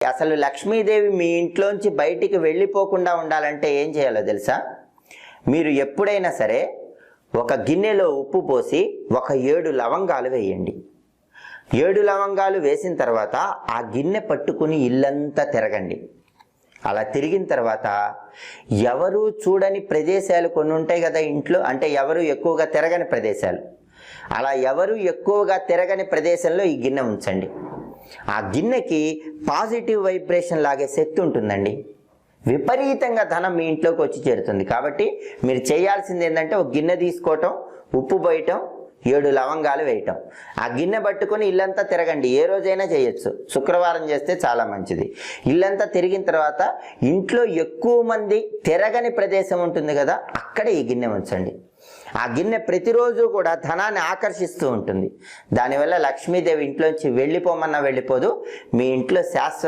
అసలు లక్ష్మీదేవి మీ ఇంట్లోంచి బయటికి వెళ్ళిపోకుండా ఉండాలంటే ఏం చేయాలో తెలుసా? మీరు ఎప్పుడైనా సరే ఒక గిన్నెలో ఉప్పు పోసి ఒక 7 లవంగాలు వేయండి. 7 లవంగాలు వేసిన తర్వాత ఆ గిన్నె పట్టుకుని ఇల్లంతా తిరగండి. అలా తిరిగిన తర్వాత ఎవరు చూడని ప్రదేశాలు కొన్ని ఉంటాయి కదా ఇంట్లో, అంటే ఎవరు ఎక్కువగా తిరగని ప్రదేశాలు. అలా ఎవరు ఎక్కువగా తిరగని ప్రదేశంలో ఈ గిన్నె ఉంచండి. ఆ గిన్నెకి పాజిటివ్ వైబ్రేషన్ లాగే శక్తి ఉంటుందండి. విపరీతంగా ధనం మీ ఇంట్లోకి వచ్చి చేరుతుంది. కాబట్టి మీరు చేయాల్సింది ఏంటంటే ఒక గిన్నె తీసుకోవటం, ఉప్పు పోయటం, 7 లవంగాలు వేయటం, ఆ గిన్నె పట్టుకొని ఇల్లంతా తిరగండి. ఏ రోజైనా చేయొచ్చు, శుక్రవారం చేస్తే చాలా మంచిది. ఇల్లంతా తిరిగిన తర్వాత ఇంట్లో ఎక్కువ మంది తిరగని ప్రదేశం ఉంటుంది కదా, అక్కడ ఈ గిన్నె ఉంచండి. ఆ గిన్నె ప్రతిరోజు కూడా ధనాన్ని ఆకర్షిస్తూ ఉంటుంది. దానివల్ల లక్ష్మీదేవి ఇంట్లోంచి వెళ్ళిపోమన్నా వెళ్ళిపోదు. మీ ఇంట్లో శాశ్వత